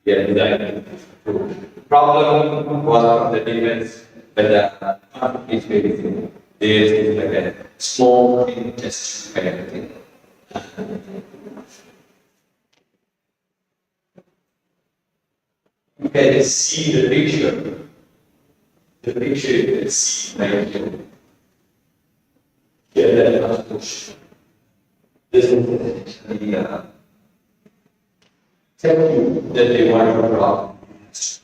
Yeah, design. Problem was the difference, but the conflict is very simple. There is like a small test kind of thing. You can see the picture. The picture you can see right here. Here that push. This is the tell you that they want to draw. So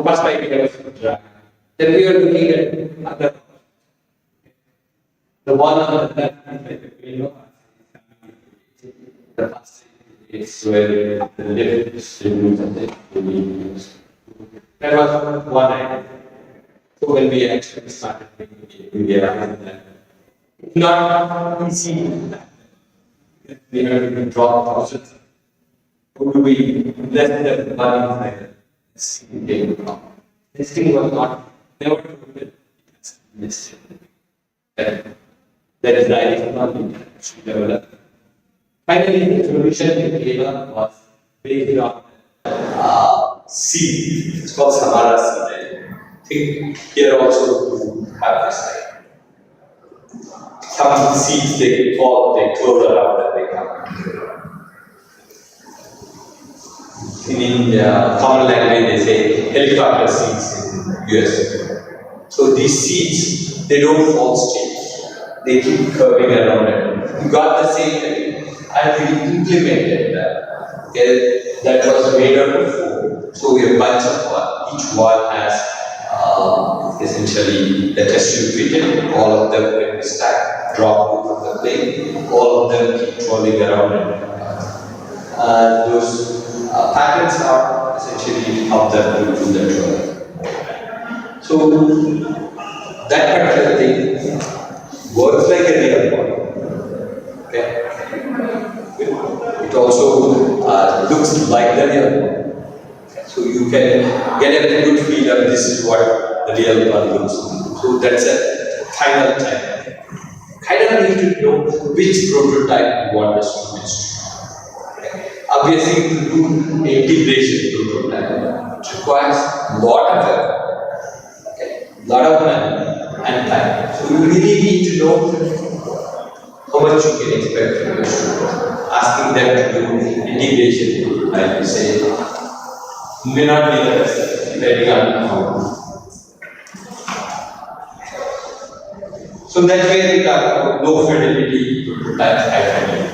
first I have drag. Then we are looking at other. The one on the left is like a window. The first is where the left is removed and the that was one idea. So when we actually started making we realized that it's not easy. We have to draw thousands. How do we less than one inside this thing was not never to this. That is the idea of developed. Finally, the solution we gave up was based on seed. It's called Samara seed. I think here also you have this thing. Some seeds they fall, they curl around and they come. In India, common language they say helicopter seeds in US. So these seeds, they don't fall straight. They keep curving around it. You got the same thing and we implemented that. Okay? That was made out of foam. So we have a bunch of one. Each one has essentially the test tube fitted. All of them when we stack, drop from the plane. All of them keep rolling around it. Those patterns are essentially up there to do that work. So that particular thing works like a real body. Okay? It also looks like the real body. So you can get a good feel of this is what the real body looks like. So that's a final type. Kind of need to know which prototype you want the students to. Obviously, to do integration prototype, it requires a lot of effort, okay, lot of money and time. So you really need to know how much you can expect from your students. Asking them to do integration prototype, you say, may not be the best, depending on how. So that's where we talk about low fidelity prototypes, high fidelity.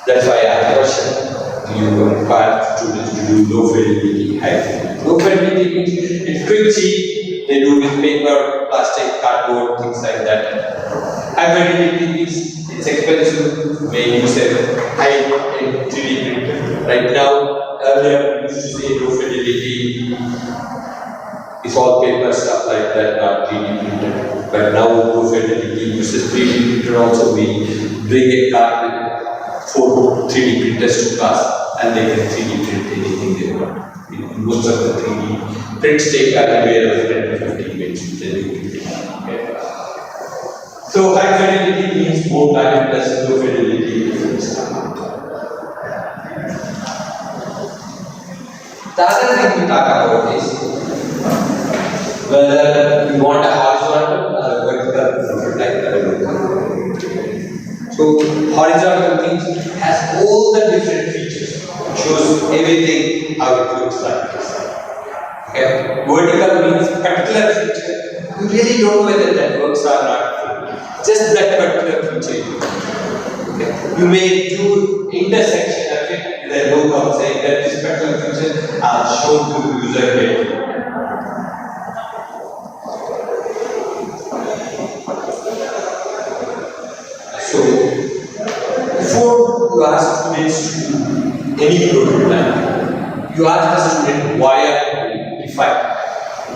That's why I have a question. You require students to do low fidelity, high fidelity. Low fidelity means it's quick, cheap, they do with paper, plastic, cardboard, things like that. High fidelity means it's expensive, may use a high-end 3D printer. Right now, earlier we used to say low fidelity is all paper stuff like that, not 3D printer. But now low fidelity uses 3D printer also. We bring a card with 4 3D printers to class and they can 3D print anything they want. Most of the 3D prints take anywhere of 10 to 15 minutes. Okay. So high fidelity means more time plus low fidelity. The other thing we talk about is whether you want a horizontal or a vertical prototype. So horizontal means has all the different features, shows everything how it looks like. Okay. Vertical means particular feature. You really don't know whether that works or not. Just that particular feature. Okay. You may do intersection of it with a logo saying that this particular feature are shown to the user here. So before you ask students to do any prototype, you ask the student why are you define.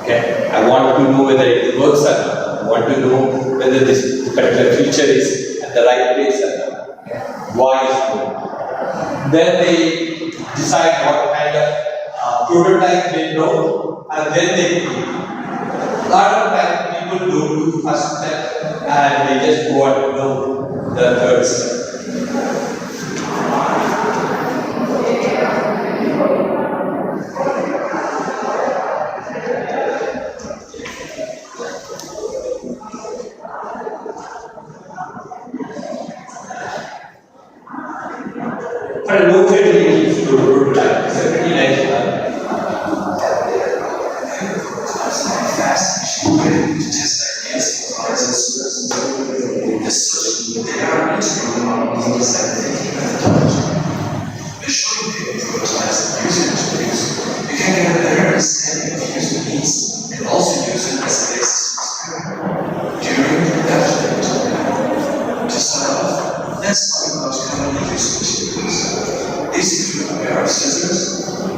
Okay, I want to know whether it works or not. I want to know whether this particular feature is at the right place or not. Okay. Why is it? Then they decide what kind of prototype they know, and then they do. A lot of times people don't do first step and they just go and know the third step. low fidelity prototype. It's a pretty nice one. Fast machine learning to test ideas for products. As such, they are integral among the design thinking methodology. By showing paper prototypes and user interviews, you can get a better understanding of user needs and also use it as a basis for experiment during the development. To start off, let's talk about commonly used materials. These include a pair of scissors,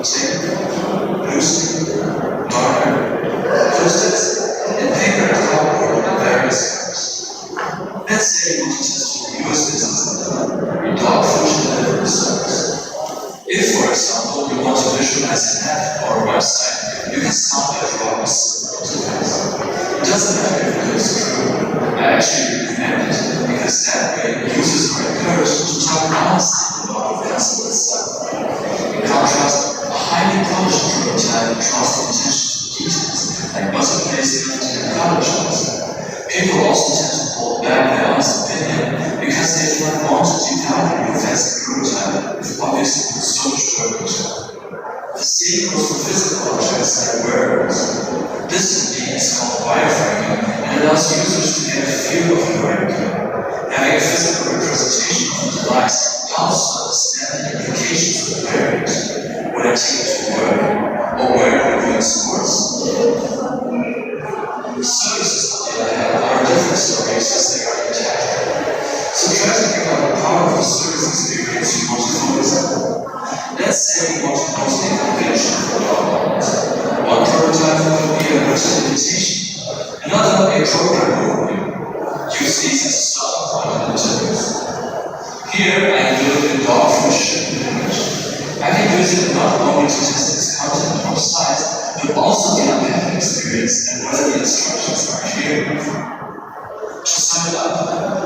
tape, glue stick, marker, post-its, and paper and cardboard of various colors. Let's say you want to test your newest business your dog food delivery service. If, for example, you want to visualize an app or a website, you can start by drawing a simple interface. It doesn't matter if it looks true. I actually recommend it because that way users are encouraged to talk honestly about the customer itself. In contrast, a highly polished prototype draws the attention to details like button placement and color choice. People also tend to hold back their honest opinion because they do not want to devalue a fancy prototype with obvious social purpose. The same goes for physical objects like wearables. This technique is called wireframing and allows users to get a feel of the wearing gear. Having a physical representation of the device helps to understand the implications of the wearing it, when I take it to work, or where I'm doing sports. Services, on the other hand, are different stories as they are intangible. So try to think about the power of the service experience you want to focus on. Let's say you want to post a convention for dog owners. One prototype could be a written invitation, another a program overview. Use these as a starting point in interviews. Here I included a dog food shipping image. I can use it not only to test its content or size, but also the unpacking experience and whether the instructions are clear. To sum it up,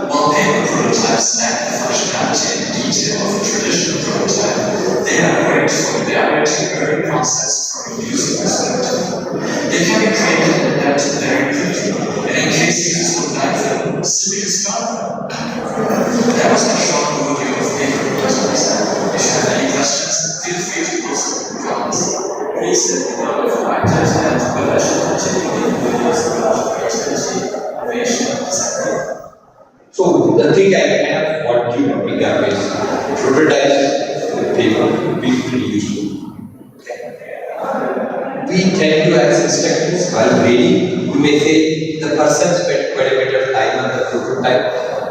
while paper prototypes lack the functionality and detail of a traditional prototype, they are great for evaluating early concepts from a user perspective. They can be created and adapted very quickly, and in case users would like them, simply discard them. That was my short overview of paper prototypes. If you have any questions, feel free to post them in the comments. Please let me know if you'd like to attend, but I should continue making videos about creativity, innovation, and design. So the thing I kind of want you to pick up is prototypes with paper would be pretty useful. We tend to as instructors while grading, you may say the person spent quite a bit of time on the prototype.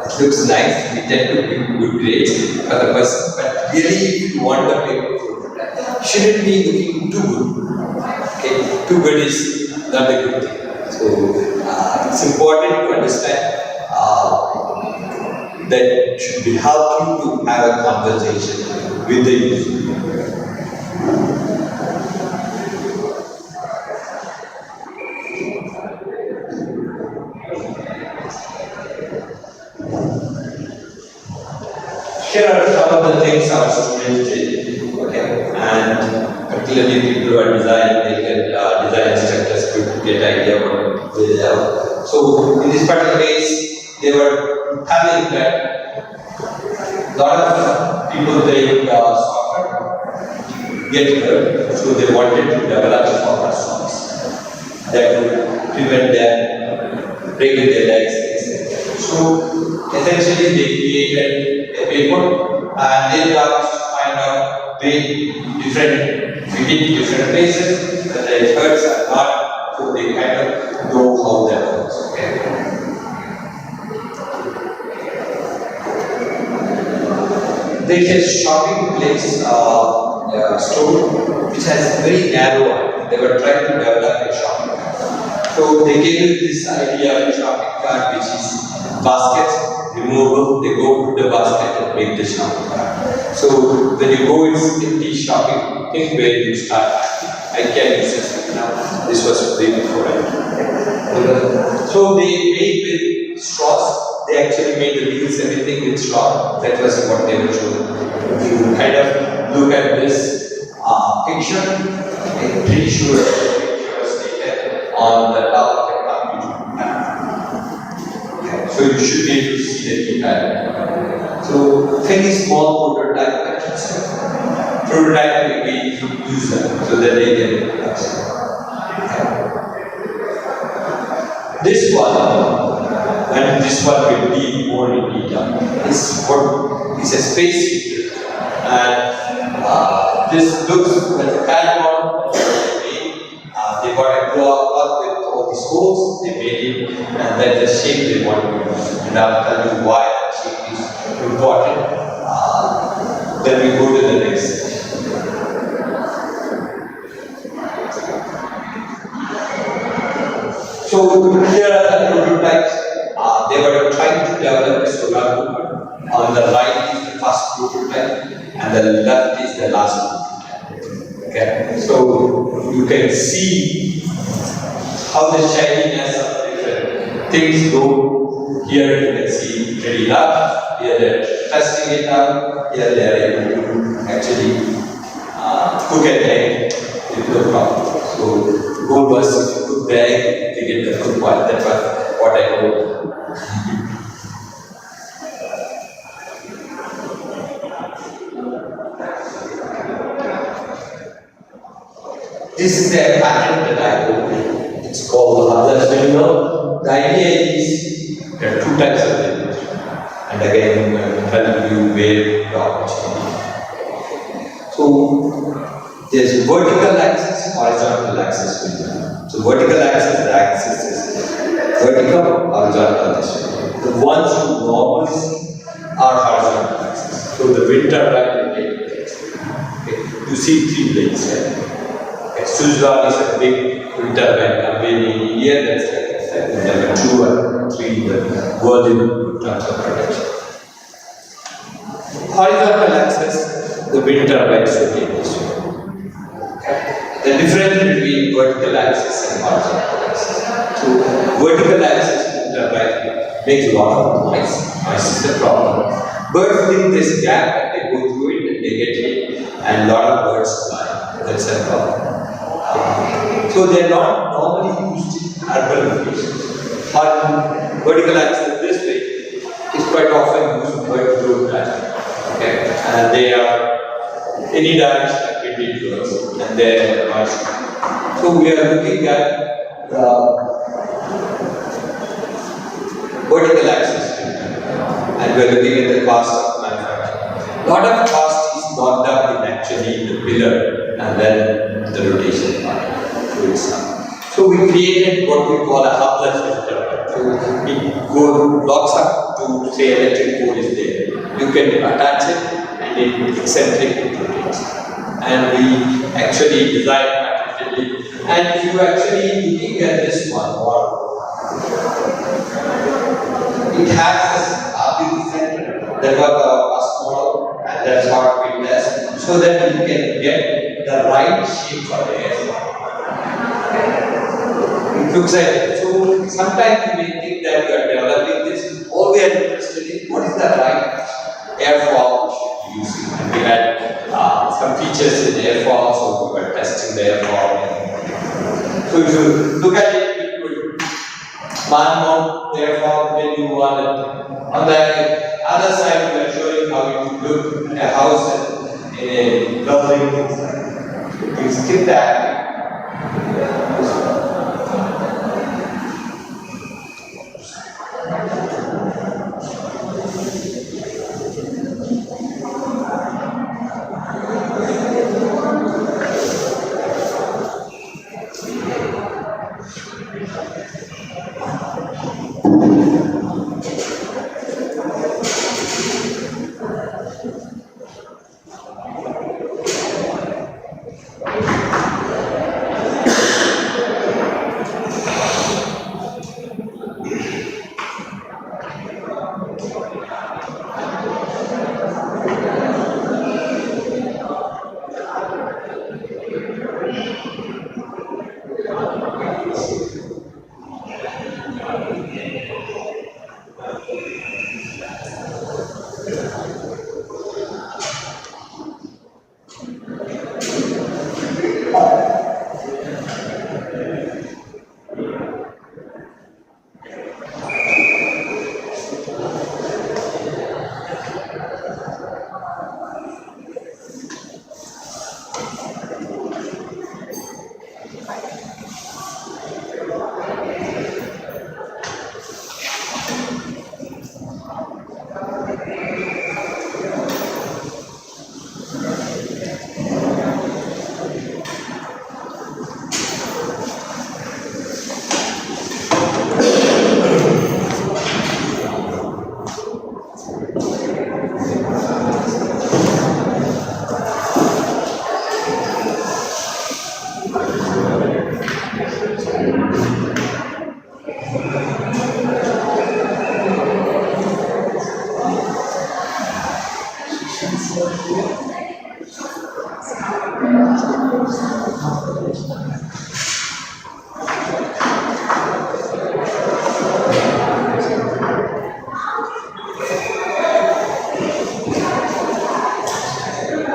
It looks nice, we tend to give good grades for the person, but really if you want the paper prototype, you shouldn't be looking too good. Okay, too good is not a good thing. So it's important to understand that should be help you to have a conversation with the user. Here are some of the things our students did, okay, and particularly people who are design, they can design instructors could get idea what they have. So in this particular case, they were having that lot of people playing soccer get hurt, so they wanted to develop soccer songs that would prevent them breaking their legs, etc. So essentially they created a paper and they got to find out very different, we did different places, whether it hurts or not, so they kind of know how that works. Okay? There is a shopping place store which has very narrow one. They were trying to develop a shopping cart. So they gave us this idea of a shopping cart which is baskets, removable, they go put the basket and make the shopping cart. So when you go, it's empty shopping thing where you start. I can use this now. This was way before I. So they made with straws. They actually made the wheels, everything with straw. That was what they were showing. If you kind of look at this picture, I'm pretty sure the picture was taken on the top of the computer. So you should be able to see the keypad. So fairly small prototype, prototype we use them so that they can. This one, and this one will be more in detail, is a space heater. And this looks like a cardboard. They got a cloth with all these holes, they made it, and then the shape they want to use. And I'll tell you why that shape is important. Then we go to the next section. So here are the prototypes. They were trying to develop a solar cooker. On the right is the first prototype, and the left is the last prototype. Okay, so you can see how the shininess of different things go. Here you can see pretty large. Here they're testing it out. Here they are able to actually cook an egg with no problem. So goal was if you cook the egg, you get the cooked one. That's what I wrote. This is a patent that I wrote. It's called the Hubler's windmill. The idea is there are two types of windmills. And again, I'm telling you where the opportunity. So there's vertical axis, horizontal axis windmill. So vertical axis, the axis is vertical, horizontal this way. The ones you normally see are horizontal axis. So the wind turbine will take place. Okay. You see three blades here. Sridhar is a big wind turbine company in India that's like number 2 or 3 in the world in terms of production. Horizontal axis, the wind turbines will take this way. The difference between vertical axis and horizontal axis. So, vertical axis wind turbine makes a lot of noise. Noise is the problem. Birds think there's a gap and they go through it and they get hit, and a lot of birds fly. That's a problem. So they are not normally used in urban locations. On vertical axis this way is quite often used by road traffic. Okay, and they are any direction between roads, and they are not. So we are looking at the vertical axis, and we are looking at the cost of manufacturing. A lot of cost is locked up in actually the pillar and then the rotation part. So we created what we call a hubless filter. So it locks up to say electric pole is there. You can attach it and it eccentric rotates. And we actually design artificially. And if you actually looking at this one, it has this RBC center that was our first model, and that's what we test, so that we can get the right shape for the airflow. It looks like, so sometimes you may think that you are developing this, all we are interested in what is the right airflow we should be using. And we had some features in the airflow, so we were testing the airflow. So if you look at it, we could man-mount airflow when you want it. On the other side, we are showing how you look at a house in a building. You skip that.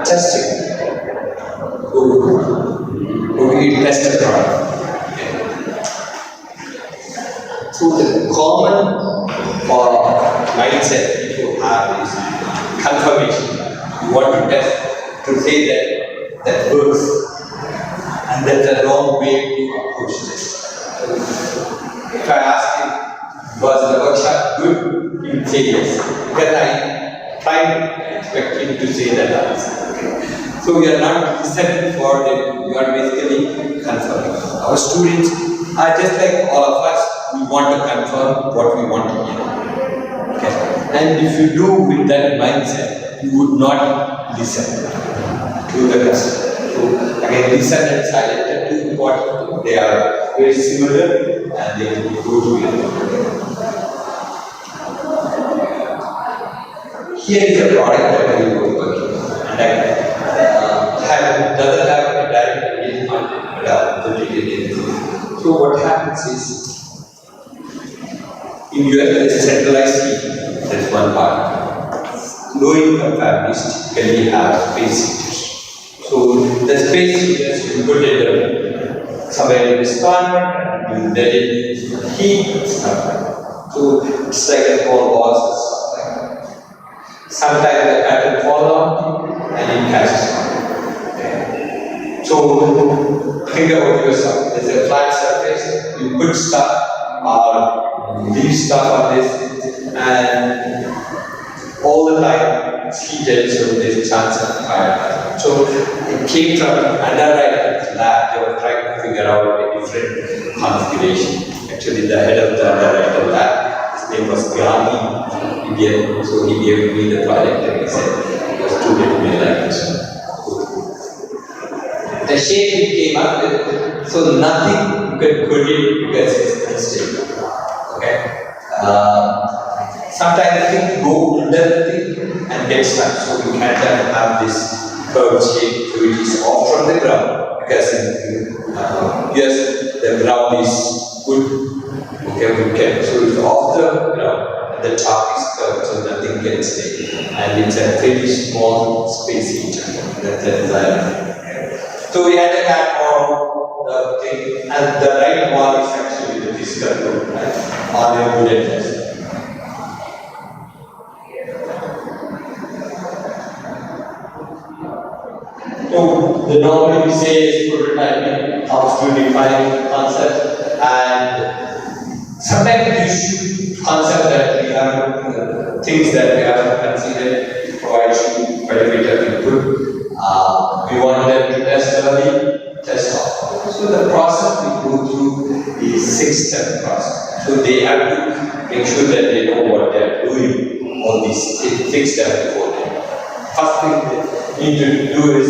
Testing. We test the product. So the common mindset people have is confirmation. You want to test to say that works, and that's the wrong way to approach this. If I ask him, was the workshop good? He would say yes. Because I tried expecting to say that answer. So we are not listening for them, we are basically confirming. Our students are just like all of us, we want to confirm what we want to hear. Okay? And if you do with that mindset, you would not listen to the customer. So again, listen and silent are two important. They are very similar and they go together. Here is a product that we are working on. Doesn't have a direct engagement but a dedicated. So what happens is, in US there is a centralized team, that's one part. Low income families typically have space heaters. So the space heaters you put it somewhere in this corner and you let it heat and stuff like that. So it's like a cold walls and stuff like that. Sometimes the pattern fall off and it catches on. So think about yourself. There's a flat surface, you put stuff or leave stuff on this, and all the time it's heated, so there's a chance of fire. So it came from underwriter's lab. They were trying to figure out a different configuration. Actually, the head of the underwriter lab, his name was Gandhi, Indian, so he gave me the project and he said, your student may like this one. The shape we came up with, so nothing you can put it because it's unstable. Okay? Sometimes the thing go under the thing and get stuck, so we can't have this curved shape, so it is off from the ground because yes, the ground is good, okay, we can, so it's off the ground, and the top is curved, so nothing gets in, and it's a very small space heater. That's the design. So we had to add more the thing, and the right wall is actually the physical load, right? On a wooden desk. So the normally we say is prototyping helps to define concept, and sometimes you should concept that we have things that we have considered provide you quite a bit of input. We want them to test early, test off. So the process we go through is 6-step process. So they have to make sure that they know what they are doing on these 6 steps before them. First thing they need to do is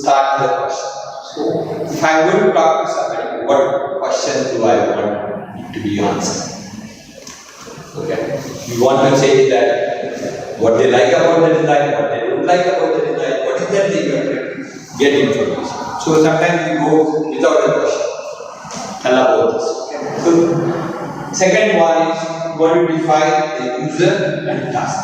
start with the question. So if I am going to talk to somebody, what questions do I want to be answered? Okay. We want to say that what they like about the design, what they don't like about the design, what is that they get information. So sometimes we go without a question. Tell about this. So second one is you want to define the user and task.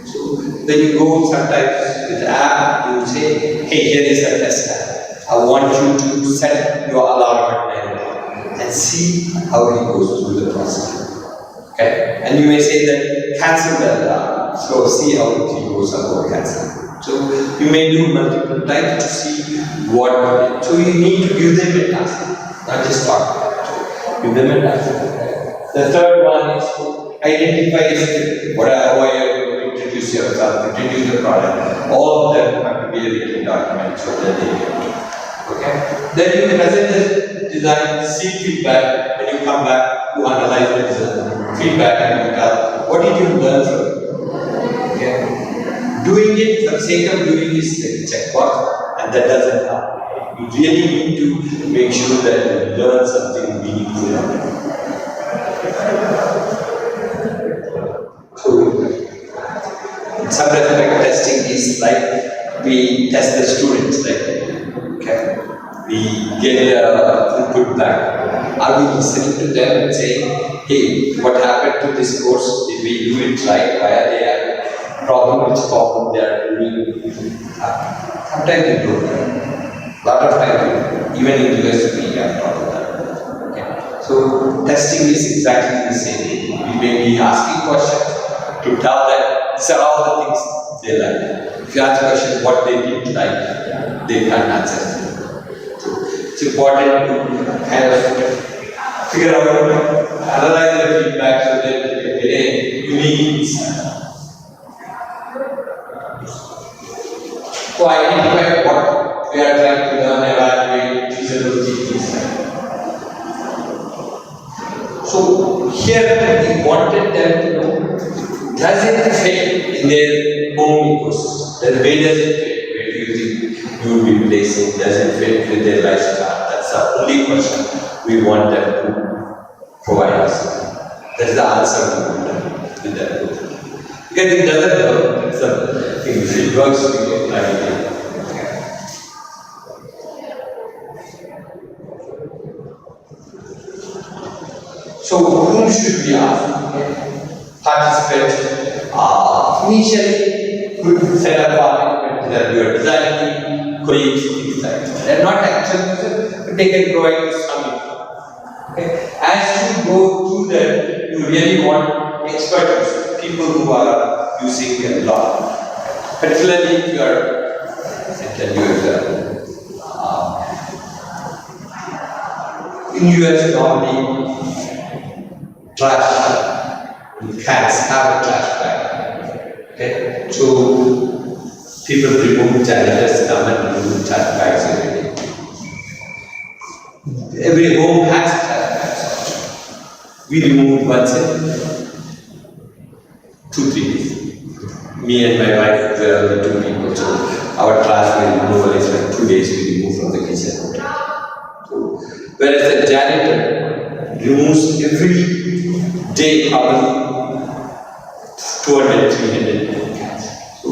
So then you go sometimes with the app, you say, hey, here is a test app. I want you to set your alarm at 9 o'clock and see how it goes through the process. Okay? And you may say that cancel the alarm. So see how it goes about cancel. So you may do multiple times to see what. So you need to give them a task, not just talk. Give them a task. The third one is identify how are you going to introduce yourself, introduce the product. All of them have to be a written document so that they get it. Okay? Then you present the design, seek feedback, when you come back to analyze the design. Feedback and you tell what did you learn from it. Okay? Doing it for the sake of doing is like check box, and that doesn't help. You really need to make sure that you learn something meaningful out of it. So, in some respect, testing is like we test the students, like we get input back. Are we listening to them and saying, hey, what happened to this course? Did we do it right? Why are they having problem? Which problem they are doing? Sometimes we do that. Lot of times, even in US, we have taught that. Okay. So testing is exactly the same thing. We may be asking questions to tell them these are all the things they like. If you ask a question what they didn't like, they can't answer. It's important to kind of figure out, analyze the feedback so that you can get a unique insight. So identify what we are trying to learn, evaluate, feasibility, insight. So here we wanted them to know, does it fit in their home ecosystem? Then where does it fit? Where do you think you will be placing? Does it fit with their lifestyle? That's the only question we want them to provide us. That's the answer we want them with that group. Because it doesn't work, that's the thing. If it works, we can try it. So whom should we ask? Participants. Initially, good set up participants that you are designing, colleagues, things like that. They are not actual users, but they can provide some info. Okay. As you go through that, you really want expert users, people who are using a lot. Particularly if you are, I tell you example. In US normally, trash, cats have a trash bag. Okay? So people remove janitors come and remove trash bags every day. Every home has trash bags. We remove once in 2-3 days. Me and my wife were only 2 people, so our trash removal is like 2 days we remove from the kitchen. So, whereas the janitor removes every day probably 200-300 cats. So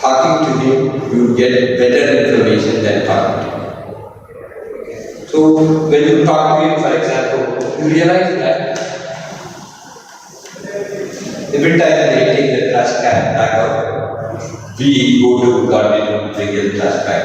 talking to him, you get better information than talking to him. So when you talk to him, for example, you realize that every time they take the trash can back out, we go to garden, bring the trash back.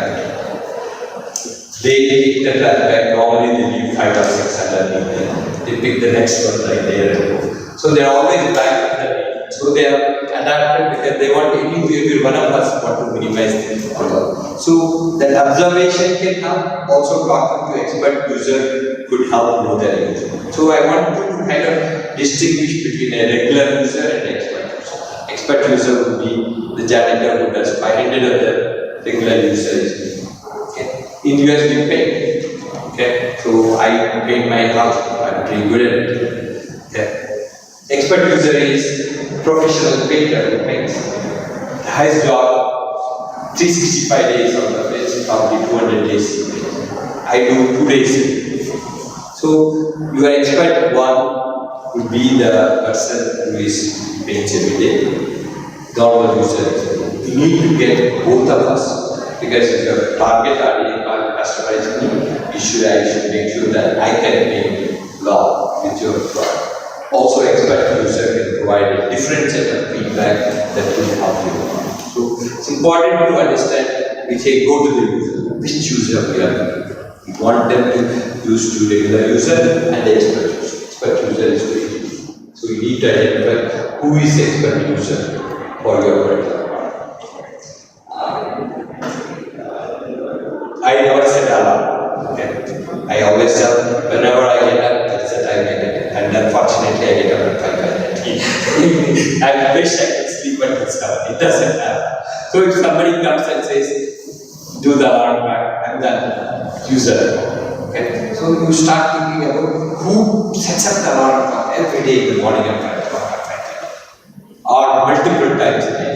They pick the trash bag, normally they leave 5 or 6 underneath there. They pick the next one right there and go. So they are always back underneath. So they are adapted because they want every one of us want to minimize the problem. So that observation can help. Also talking to expert user could help know their user. So I want you to kind of distinguish between a regular user and expert user. Expert user would be the janitor who does 500 of the regular users. In US we pay. Okay, so I paint my house. I'm pretty good at it. Okay. Expert user is professional painter who paints. The highest job, 365 days out of it, probably 200 days. I do 2 days. So your expert one would be the person who is paints every day. Normal user. You need to get both of us. Because if your target customer is me, I should make sure that I can paint well with your product. Also, expert user can provide a different set of feedback that will help you. So it's important to understand. We say go to the user. Which user we are looking for? We want them to use to regular user and the expert user. Expert user is very easy. So you need to identify who is expert user for your product. I never set alarm. Okay. I always tell whenever I get up, that's the time I get up. And unfortunately, I get up at 5:30. I wish I could sleep until 7. It doesn't happen. So if somebody comes and says, do the alarm back, I'm the user. Okay. So you start thinking about who sets up the alarm clock every day in the morning at 5 o'clock or 5:30. Or multiple times a day.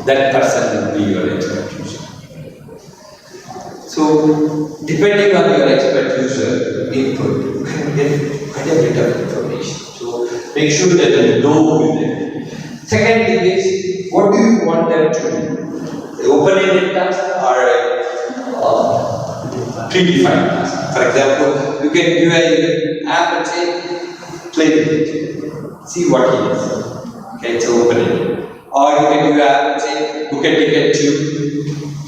That person will be your expert user. So, depending on your expert user input, you can get quite a bit of information. So, make sure that you know who they are. Second thing is, what do you want them to do? Open-ended task or predefined task. For example, you can give an app and say, play with it, see what it is. Okay, it's open it. Or you can give an app and say, book a ticket to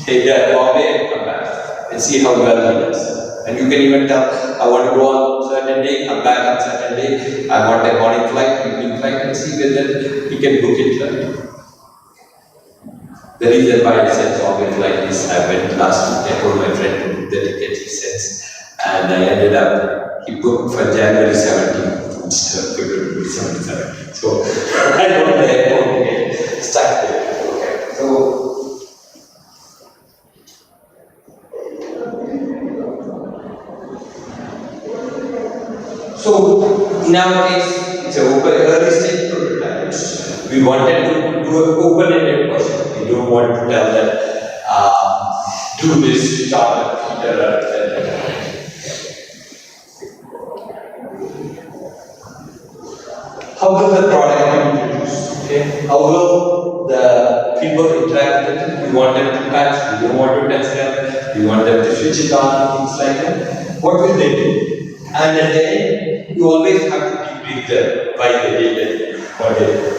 take the Bombay and come back and see how well he does. And you can even tell, I want to go on certain day, come back on certain day, I want a morning flight, evening flight, and see whether he can book it right. The reason why I said always like this, I went last week, I told my friend to book the ticket, he says, and I ended up, he booked for January 17th instead of February 17th. So I don't know the airport to get stuck there. Okay. So in our case, it's an open early stage prototype. We wanted to do an open-ended version. We don't want to tell that do this, start a feature, etc. How will the product be introduced? Okay? How will the people interact with it? We want them to touch, we don't want to touch them, we want them to switch it on, things like that. What will they do? And at the end, you always have to debrief them why they did it, what they did.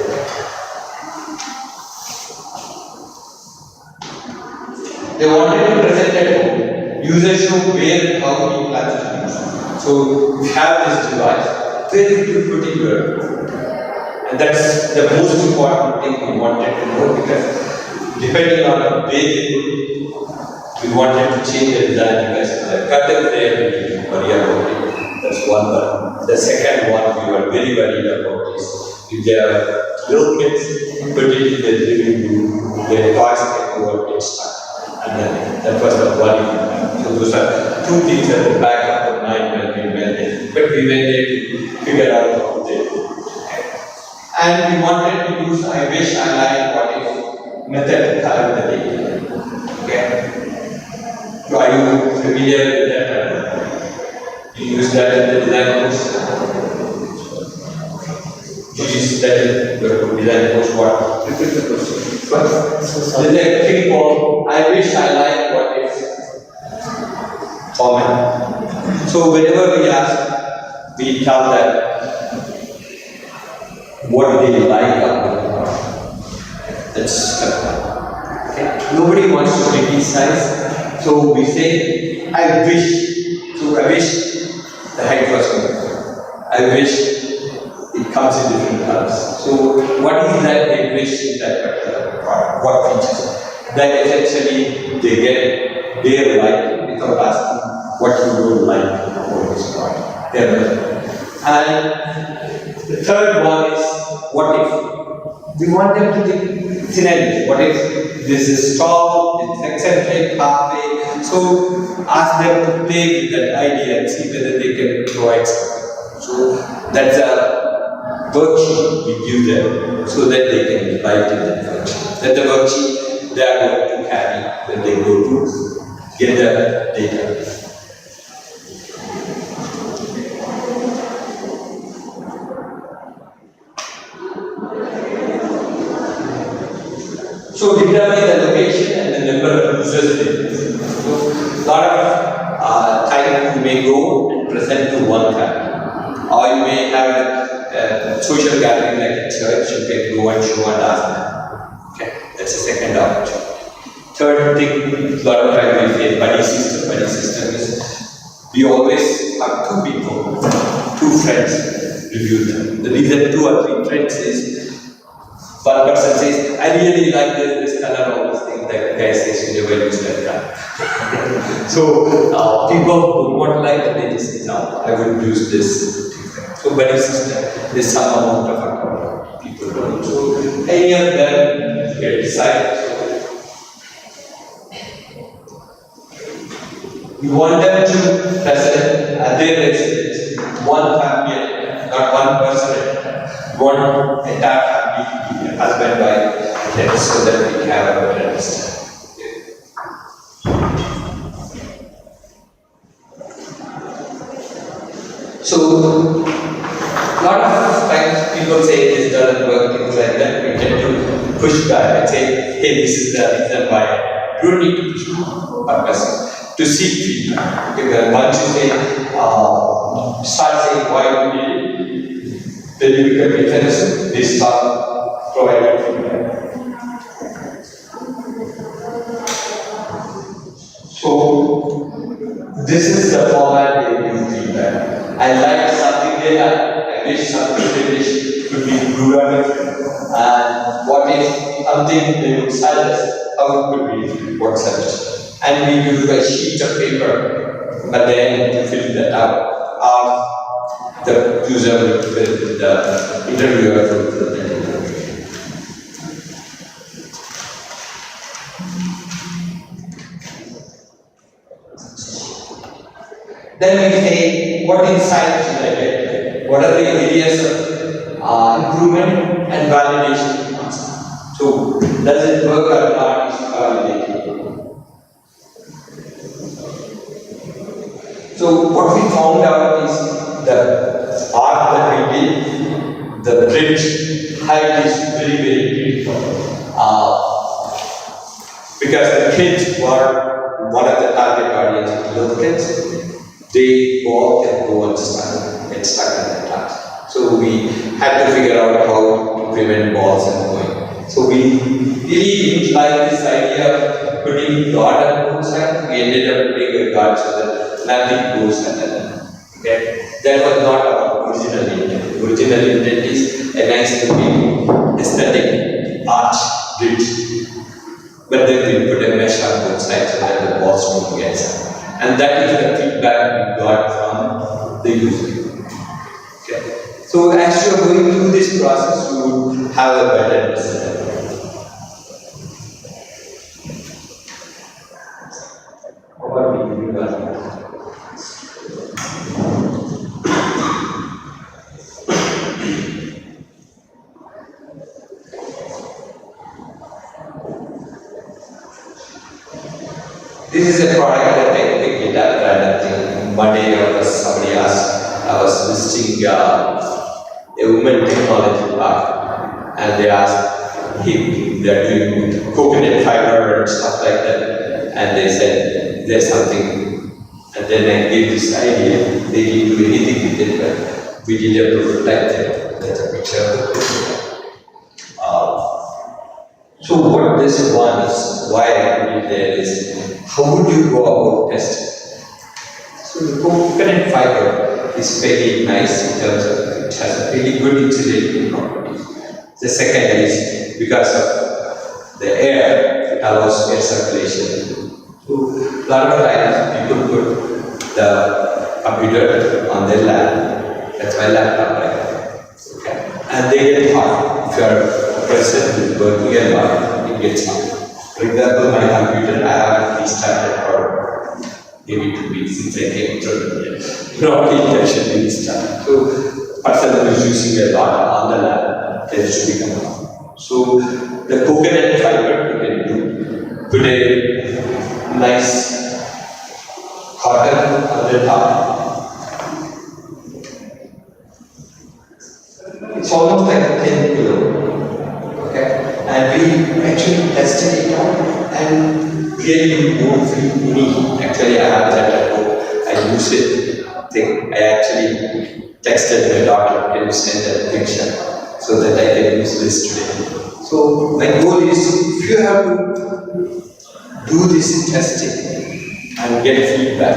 They wanted to present at home. Users show where and how he plans to use. So you have this device, where did you put in your? And that's the most important thing we wanted to know, because depending on the way they put it, we wanted to change the design because the cut is there, we worry about it. That's one part. The second one we were very worried about is if there are little kids, put it in the living room, their toys can go and get stuck. And then that was the worry. So those are two things at the back of the mind when we went there. But we went there to figure out how they do. And we wanted to use I wish, I like, what if method currently. Okay. So are you familiar with that? You use that in the design course? You use that in the design course what? Repeat the question. There's a thing called I wish, I like, what if format. So whenever we ask, we tell them what they like about the product. That's okay. Nobody wants to criticize, so we say I wish. So I wish the height was good. I wish it comes in different colors. So what is that they wish in that particular product? What features? That essentially they get their liking without asking what you don't like about this product. And the third one is what if? We want them to think scenarios. What if this is tall, it's eccentric, halfway? So ask them to play with that idea and see whether they can provide something. So that's a worksheet we give them so that they can write in that worksheet. That's the worksheet they are going to carry when they go to get the data. So determine the location and the number of users there. So a lot of time you may go and present to one family, or you may have a social gathering like a church. You can go and show and ask them. Okay, that's the second opportunity. Third thing, a lot of time we face buddy system. Buddy system is we always have two people, two friends review them. The reason 2 or 3 friends is one person says, I really like this color, all these things. The guy says, you never use that color. So people who won't like it, they just say, no, I would use this. So buddy system is some amount of account. People don't. So any of them get decided. We want them to present at their residence, one family, not one person, one entire family, husband, wife, kids, so that we have a better understanding. So, a lot of times people say this doesn't work, things like that. We tend to push back and say, hey, this is the reason why. You don't need to push back. to seek feedback. Okay, then once you say, start saying why you did it, then you become mechanism, they start providing feedback. So, this is the format they give feedback. I like something they like, I wish something they wish could be improved on it. And what if something they would suggest, how it could be, what suggestion. And we use a sheet of paper, but then to fill that out, the user will fill, the interviewer will fill that information. Then we say, what insights should I get? What are the areas of improvement and validation? So, does it work or not is validated. So, what we found out is the art that we did, the bridge height is very, very critical. Because the kids were one of the target audience, little kids. They walk and go and get stuck in the class. So we had to figure out how to prevent balls and going. So we really didn't like this idea of putting guard on both sides. We ended up putting a guard so that nothing goes under them. Okay? That was not our original intent. The original intent is a nice looking aesthetic arch bridge. But then we put a mesh on both sides so that the balls don't get stuck. And that is the feedback we got from the user. Okay. So as you are going through this process, you will have a better understanding. How about the university? This is a product that I picked it up random thing. One day somebody asked, I was visiting a women technology park, and they asked him, they're doing coconut fiber and stuff like that, and they said, there's something, and then I gave this idea, they didn't do anything with it, but we did a prototype there. That's a picture of the prototype. So what this one is, why I put it there is, how would you go about testing? So the coconut fiber is very nice in terms of it has a really good insulating properties. The second is because of the air, it allows air circulation. So a lot of times people put the computer on their lap. That's my laptop right now. Okay. And they get hot. If you are a person who is working a lot, it gets hot. For example, my computer, I haven't restarted for maybe 2 weeks since I came through it. Probably that should be restarted. So, person who is using a lot on the lab tends to become hot. So, the coconut fiber you can do, put a nice cotton on the top. It's almost like a thin pillow. Okay? And we actually tested it out and really you won't feel any heat. Actually, I have that at home. I use it. I actually texted my daughter, can you send that picture so that I can use this today. So my goal is, if you have to do this testing and get feedback,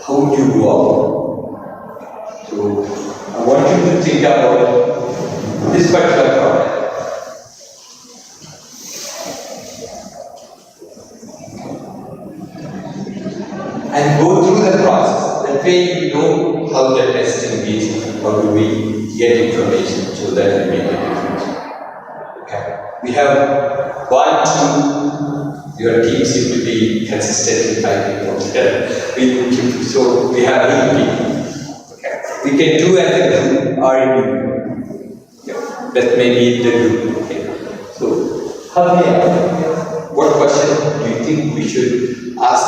how would you go about? So I want you to think about this particular problem. And go through the process. That way you know how the testing is, how do we get information so that we make a difference. Okay. We have 1, 2, your team seem to be consistently 5 people. So we have 8 people. Okay. We can do as a group or individual. Okay. That may be the group. Okay. So, what question do you think we should ask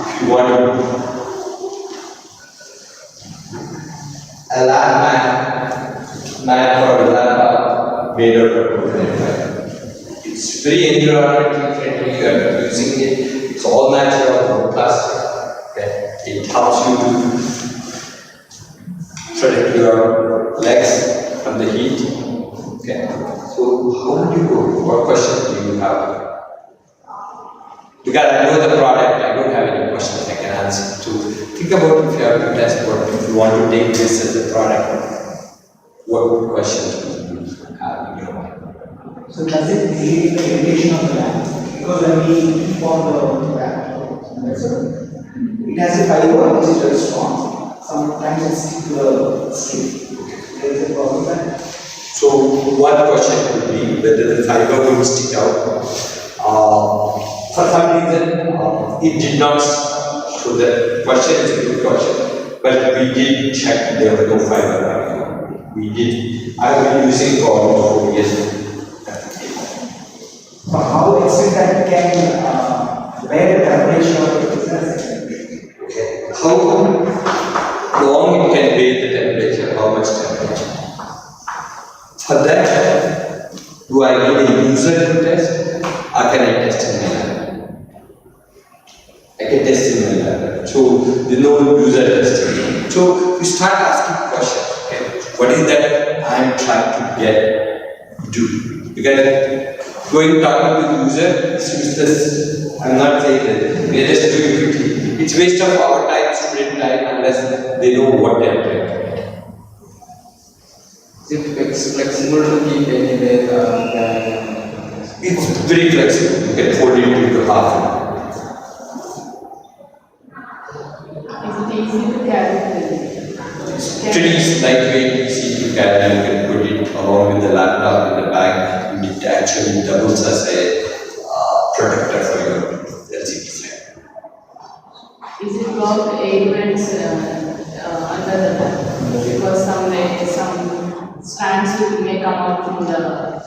if you want to a lab man for a lab made out of coconut fiber? It's very environmentally friendly, you are using it, it's all natural, no plastic. It helps you to protect your legs from the heat. Okay. So how would you go? What question do you have? Because I know the product, I don't have any questions I can answer to. Think about if you have to test what if you want to take this as a product, what questions would you have in your mind? So does it delay the irritation of the lamp? Because when we keep on the lamp, it has a fiber which is very strong. Sometimes it sticks to the skin. There is a problem there. So one question would be whether the fiber will stick out. For some reason, it did not. So the question is a good question, but we did check there was no fiber. We did. I've been using for 4 years. So how extent that can bear the temperature of the business? Okay. How long it can bear the temperature? How much temperature? For that, do I need a user to test, or can I test in my lab? I can test in my lab. So there's no user testing. So you start asking questions. Okay, what is that I'm trying to do? Because going talking to the user is useless. I'm not saying that we are just doing it quickly. It's waste of our time, student time, unless they know what they are doing. It's flexible to keep anywhere. It's very flexible. You can fold it into half an hour. Is it easy to carry? It's pretty lightweight, easy to carry. You can put it along with the laptop in the bag. And it actually doubles as a protector for your LCD set. Is it blocked air vents under the lamp? Because some strands may come out from the.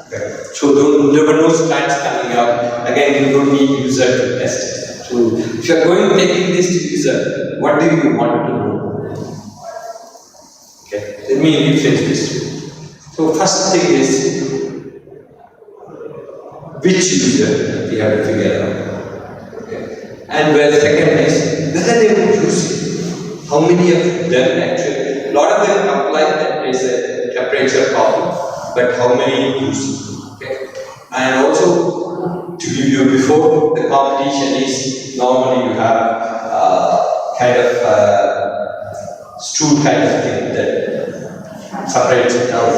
Okay. So there were no strands coming out. Again, you don't need user to test it. So if you are going taking this to user, what do you want to know? Okay, let me rephrase this. So first thing is which user we have to figure out. Okay. And where the second is whether they would use it. How many of them actually? A lot of them comply that there's a temperature problem, but how many use it? Okay. And also to give you before, the competition is normally you have kind of stool kind of thing that separates it out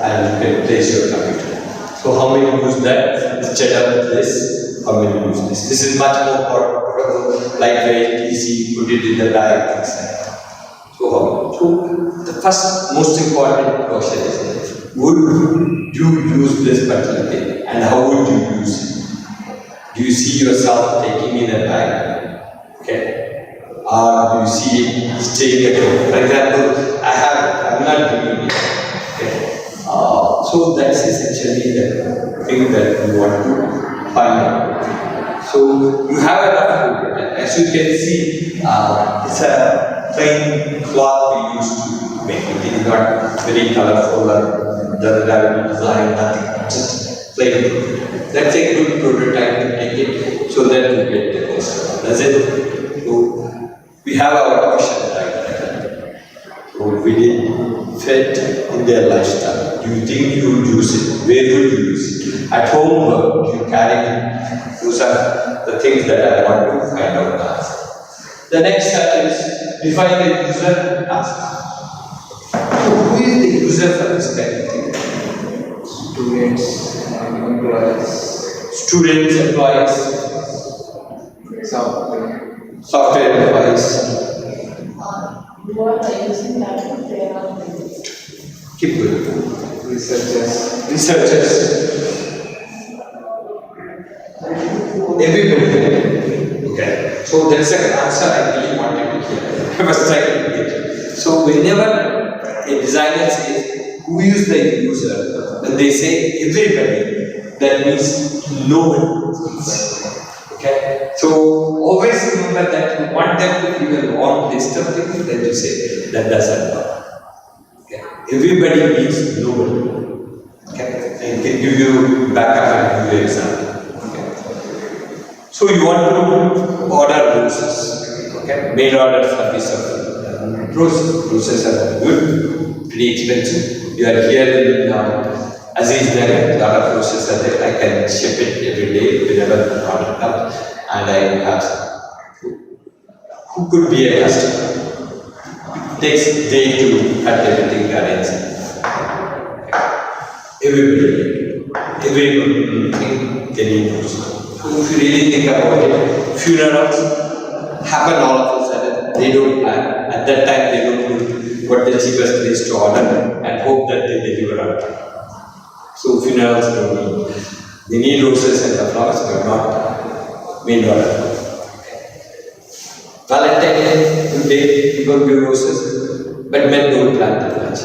and you can place your computer. So how many use that instead of this? How many use this? This is much more portable, lightweight, easy, put it in the bag, things like that. So the first most important question is, would you use this particular thing and how would you use it? Do you see yourself taking in a bag? Okay. Or do you see it staying at home? For example, I'm not doing it. Okay. So that's essentially the thing that you want to find out. So you have enough food. As you can see, it's a plain cloth we used to make it. It is not very colorful or doesn't have any design, nothing. Just plain. That's a good prototype to take it so that you get the question. That's it. So we have our question right. So we did fit in their lifestyle. Do you think you would use it? Where would you use it? At home, do you carry it? Those are the things that I want to find out now. The next step is define the user task. So who is the user for this kind of thing? Students, employees, Students, employees, software employees. You are using that there are Keep going. researchers, Everybody. Okay. So that's an answer I really wanted to hear. I was trying to get. So whenever a designer says who is the user, when they say everybody, that means no one. Okay. So always remember that you want them to give a long list of things, then you say that doesn't work. Okay. Everybody means nobody. Okay. I can give you backup and give you example. Okay. So you want to order roses. Okay, mail order service of roses. Roses are good, pretty expensive. You are here in Aziz Nagar, lot of roses are there. I can ship it every day whenever the order comes, and I have some. Who could be a customer? Takes a day to cut everything arranged. Everybody think they need roses. So if you really think about it, funerals happen all of a sudden. They don't plan. At that time, they don't do what the cheapest place to order and hope that they deliver on time. So funerals don't need. They need roses and the flowers, but not mail order. Valentine Day, good day, people give roses, but men don't plant that much.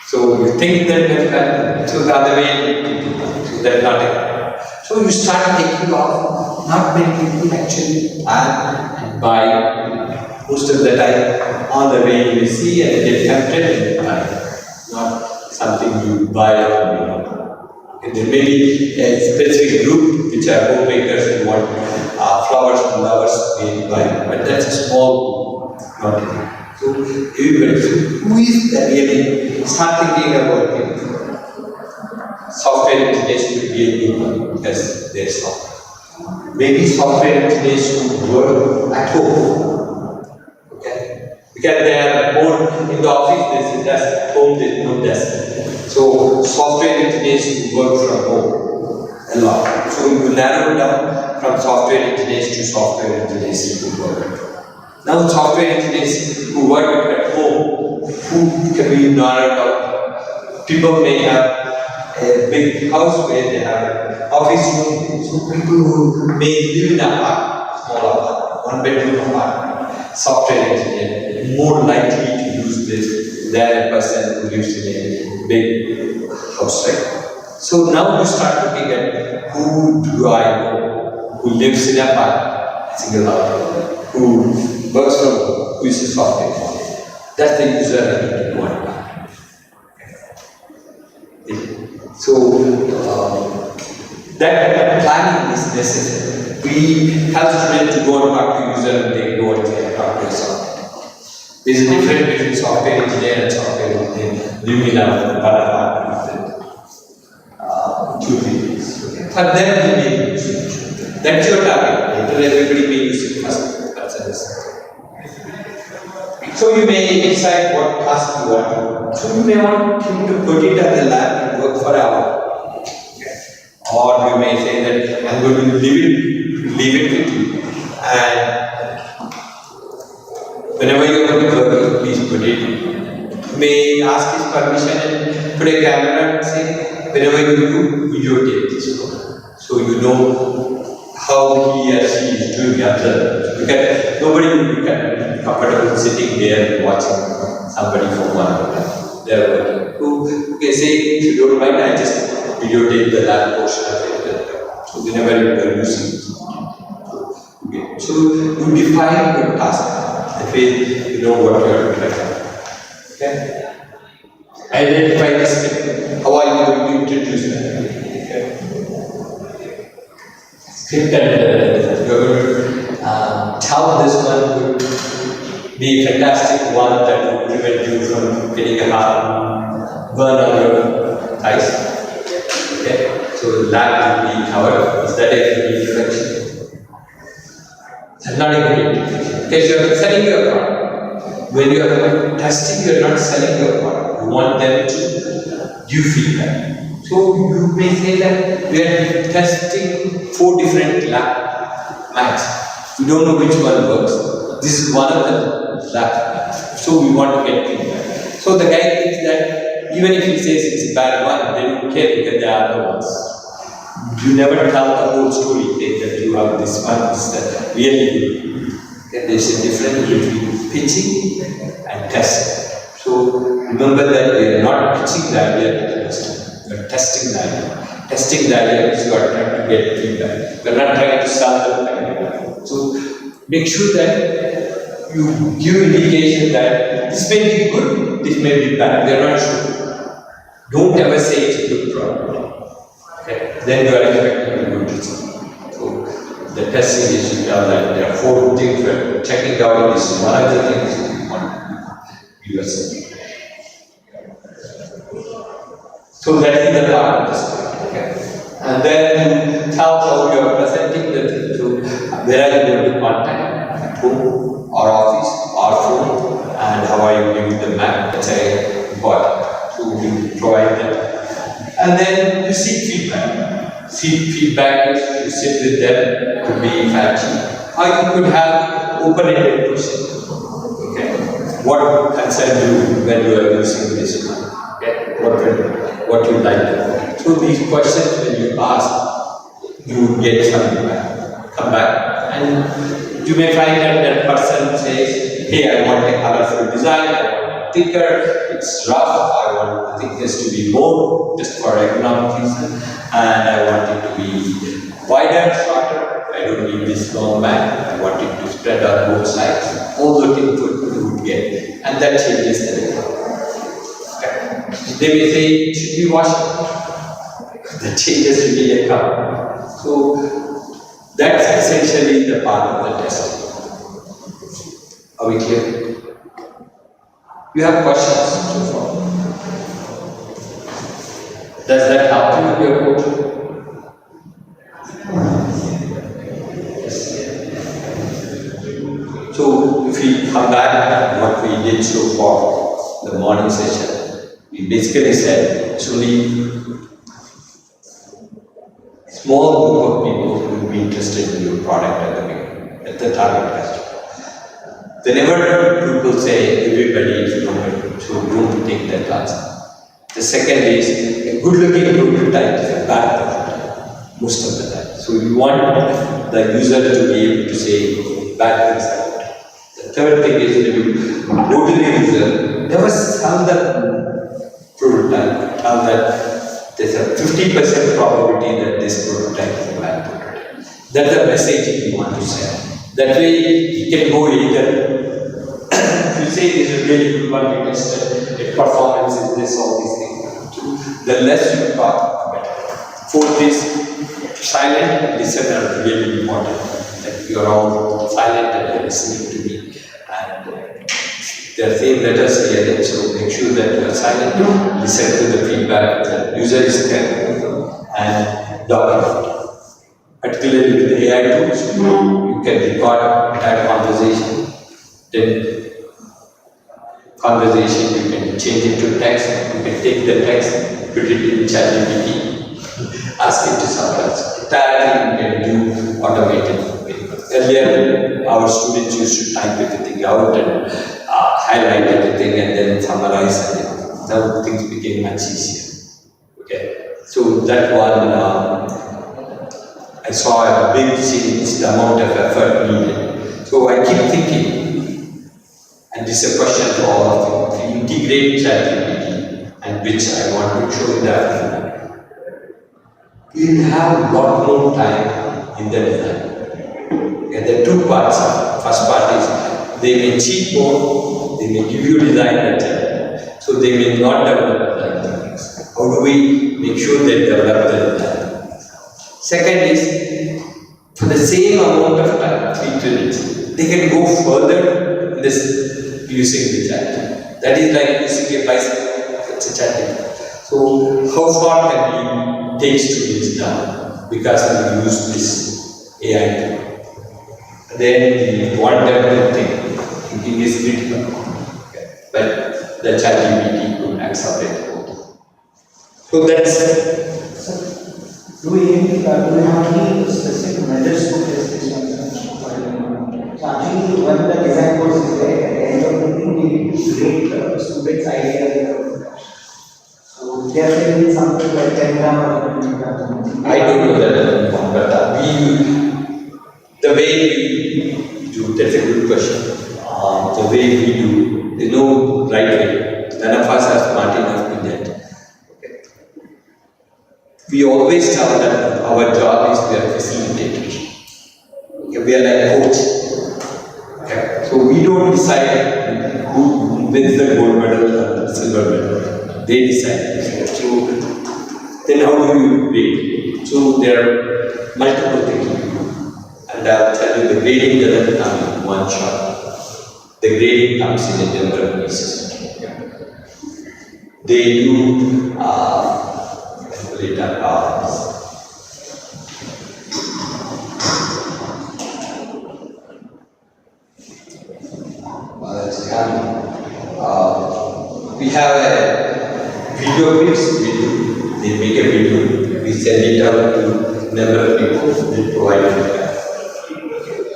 So you think that men plant, so the other way, so that's not it. So you start taking off, not many people actually plan and buy. Most of the time, on the way you see and get tempted and buy. Not something you buy and and there may be a specific group which are homemakers and want flowers and lovers they buy, but that's a small quantity. So everybody, who is that really? Start thinking about it. Software engineers could be a good one because they're software. Maybe software engineers should work at home. Okay? Because they are more in the office, there's a desk, at home there's no desk. So software engineers who work from home a lot. So you narrow down from software engineers to software engineers who work. Now software engineers who work at home, who can be narrowed down. People may have a big house where they have an office room. So people who may live in a small apartment, one bedroom apartment, software engineer, more likely to use this than a person who lives in a big house, right? So now you start looking at who do I know who lives in a apartment, single house, who works from home, who is a software engineer. That's the user I need to know. So that planning is necessary. We have students to go and talk to user and they go and talk to a software. There is a difference between software engineer and software engineer. Living in a apartment with 2 people. Okay. For them, they may use it. That's your target. Later, everybody may use it first. So you may decide what task you want. So you may want him to put it at the lab and work for an hour. Okay. Or you may say that I'm going to leave it with you. And whenever you are going to work, please put it. You may ask his permission and put a camera and say, whenever you do, videotape this work. So you know how he or she is doing observe. Because nobody will be comfortable sitting there and watching somebody for 1 hour. They are working. So, okay, say if you don't mind, I just videotape the lab portion of it. So whenever you are using it. Okay. So you define your task. That way you know what you are doing. Okay. Identify the script. How are you going to introduce that? Okay. Script and you're going to how this one would be a fantastic one that would prevent you from getting a burn on your thighs. Okay, so that will be covered. Is that a good introduction? That's not a good introduction because you are selling your product. When you are testing, you are not selling your product. You want them to give feedback. So you may say that we are testing 4 different mags. We don't know which one works. This is one of the labs. So we want to get feedback. So the guy thinks that even if he says it's a bad one, they don't care because there are other ones. You never tell the whole story that you have this one, this is really good. Okay, there's a difference between pitching and testing. So remember that we are not pitching the idea to the customer. We are testing the idea. Testing the idea is you are trying to get feedback. We are not trying to sell the idea. So make sure that you give indication that this may be good, this may be bad. We are not sure. Don't ever say it's a good product. Okay? Then you are expecting a good result. So the test series you tell that there are 4 things we're checking out. This is one of the things we want to give us. So that is the part of the story. Okay. And then tell how you are presenting the thing to where are you going to contact, home or office or phone, and how are you giving the map. That's very important. So we provide that. And then you seek feedback. Seek feedback is you sit with them to be fact. Or you could have open-ended questions. Okay. What concern you when you are using this one? Okay. What you like. So these questions when you ask, you get some feedback. Come back and you may find that that person says, hey, I want a colorful design, I want it thicker, it's rough, I want thickness to be more, just for economic reason, and I want it to be wider, shorter, I don't need this long back, I want it to spread on both sides. All the input you would get, and that changes the design. Okay. They may say it should be washed. The changes really a color. So that's essentially the part of the test. Are we clear? You have questions so far? Does that help you with your code? Yes. So if we come back what we did so far, the morning session, we basically said actually small group of people who will be interested in your product at the beginning, at the target customer. Whenever people say everybody is going, so don't take that answer. The second is a good looking prototype is a bad prototype most of the time. So you want the user to be able to say bad things about it. The third thing is when you go to the user, never sell the prototype, tell that there's a 50% probability that this prototype is a bad prototype. That's the message you want to send. That way, you can go either. If you say this is a really good one, you tested, its performance is this, all these things. The less you talk, the better. Fourth is silent and listen are really important. That you are all silent and listening to me. And they're saying let us hear it, so make sure that you are silent, listen to the feedback the user is getting, and document. Particularly with the AI tools, you can record entire conversation. Then conversation, you can change it to text. You can take the text, put it in ChatGPT, ask it to someone else. Entirely you can do automated. Earlier, our students used to type everything out and highlight everything and then summarize, and now things became much easier. Okay, so that one. I saw a big change, the amount of effort needed. So I keep thinking, and this is a question for all of you, if you integrate ChatGPT, and which I want to show in the afternoon, you'll have a lot more time in the design. Okay, there are two parts. First part is, they may cheat more, they may give you design better, so they may not develop the things. How do we make sure they develop the design? Second is, for the same amount of time, 3 minutes, they can go further in this using the chat. That is like using a bicycle, it's a chatting. So, how far can we take students down because we use this AI tool? Then, one development thing, thinking is critical, okay. But the ChatGPT could accelerate both. So, that's do we have any specific methods to test this one? So actually, when the design course is there, at the end of the thing, we rate the students' ideas. So they are saying something like 10 gram or 20 gram. I don't know that, but the way we do, that's a good question. The way we do, there's no right way. None of us are smart enough to that. We always tell that our job is we are facilitators. Okay, we are like coach. Okay. So we don't decide who wins the gold medal or the silver medal. They decide. So then how do you rate? So there are multiple things we do. And I'll tell you the grading doesn't come in one shot. The grading comes in a number of pieces. They do calculator hours. It's coming. We have a video clips. They make a video. We send it out to number of people. They provide feedback.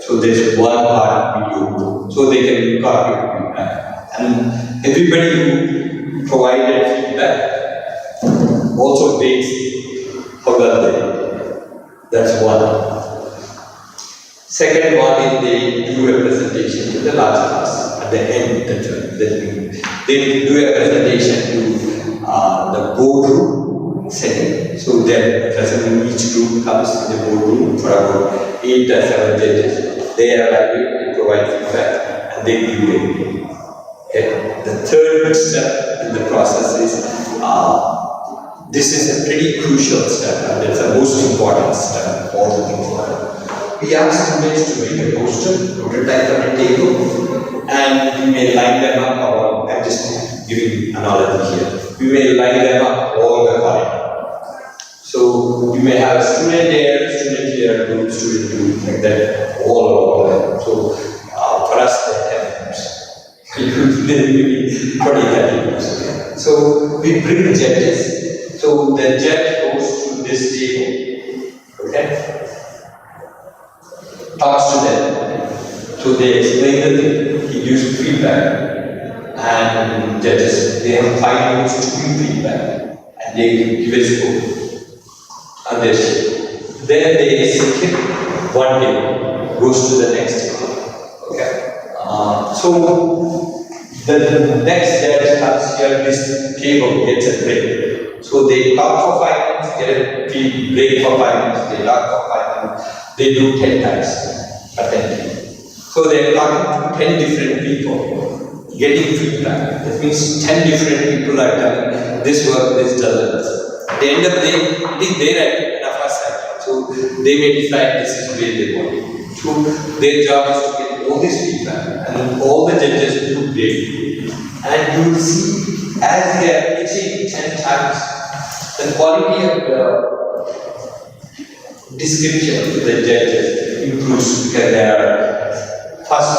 So there's one part video, so they can copy feedback. And everybody who provided feedback also grades how well they did. That's one. Second one is they do a presentation to the large class at the end. They do a presentation to the boardroom setting. So then each group comes to the boardroom for about 8 or 7 judges. They evaluate, they provide feedback, and they give it. Okay. The third step in the process is this is a pretty crucial step, and it's the most important step of all the things. We ask students to make a poster, prototype on a table, and we may line them up, or I'm just giving analogy here. We may line them up all the corridor. So you may have a student there, student here, group, student group, like that, all over. So for us, that helps. Maybe 20-30 minutes. So we bring judges. So the judge goes to this table. Okay? Talks to them. So they explain the thing, he gives feedback, and judges, they have 5 minutes to give feedback, and they give a score, and they share. Then they skip one table, goes to the next table. Okay? So the next judge comes here, this table gets a break. So they talk for 5 minutes, get a break for 5 minutes, they talk for 5 minutes. They do 10 times attention. So they are talking to 10 different people, getting feedback. That means 10 different people are telling this work, this doesn't. At the end of the day, it is their idea, and of our side. So they may decide this is where they want it. So their job is to get all this feedback, and all the judges do grade. And you will see as they are pitching 10 times, the quality of the description to the judges improves because they are first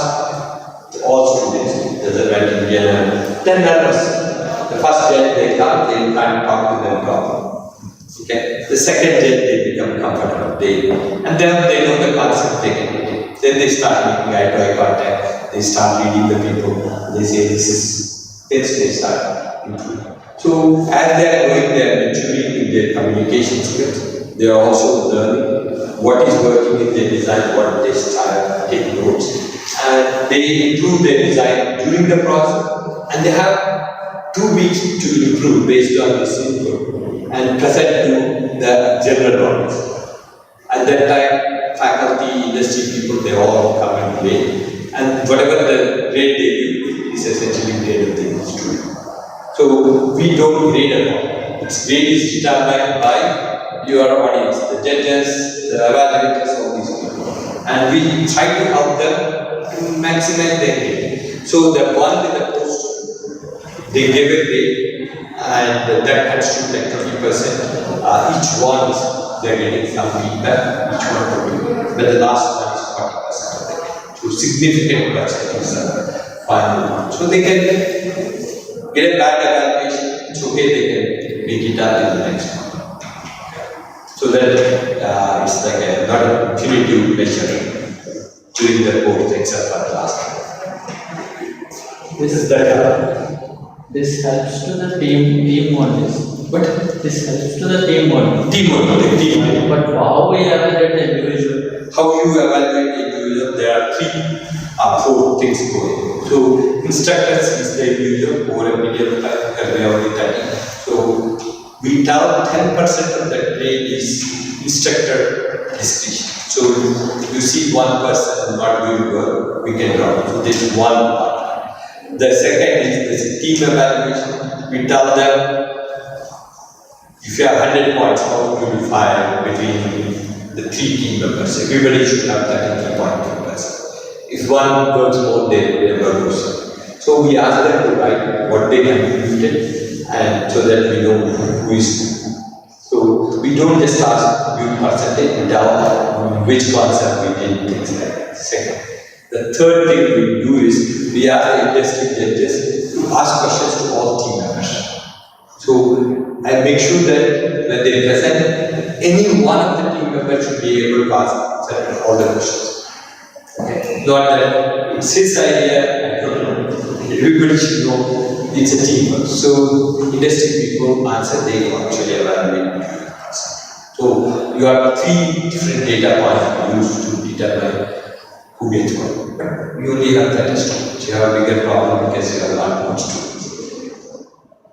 all students, doesn't matter in general, then nervous. The first judge they come, they can't talk to them properly. Okay? The second judge they become comfortable, and then they know the concept they can take. Then they start making eye-to-eye contact, they start reading the people, they say this is, they start improving. So as they are going, they are maturing in their communication skills. They are also learning what is working in their design, what they start taking notes, and they improve their design during the process, and they have 2 weeks to improve based on this input and present to the general audience. At that time, faculty, industry people, they all come and play, and whatever the grade they give is essentially grade of the student. So we don't grade at all. Its grade is determined by your audience, the judges, the evaluators, all these people. And we try to help them to maximize their grade. So the one with the poster, they give a grade, and that constitutes like 30%. Each one is, they're getting some feedback, each one will be, but the last one is 40% of the grade. So significant percentage is the final one. So they can get a bad evaluation, it's okay, they can make it up in the next one. So that it's like a not a punitive measure during the course except for the last one. This is that. This helps to the team models. But this helps to the team model. Team model. But how we evaluate the individual? How you evaluate the individual? There are 3 or 4 things going. So instructors is the individual over a period of time because we are only 30. So we tell 10% of the grade is instructor discretion. So you see one person not doing well, we can drop it. So this is one part. The second is this team evaluation. We tell them if you have 100 points, how would you fire between the 3 team members. Everybody should have 33 point members. If one works more, they work more. So we ask them to write what they contributed, and so that we know who is. So we don't just ask you percentage, we tell which concept we did, things like that. Second. The third thing we do is we ask the industry judges to ask questions to all team members. So I make sure that when they present, any one of the team members should be able to ask all the questions. Okay. Not that it's his idea, I don't know. Everybody should know it's a teamwork. So industry people answer, they actually evaluate. So you have 3 different data points used to determine who gets what. You only have 30 students. You have a bigger problem because you have a lot more students.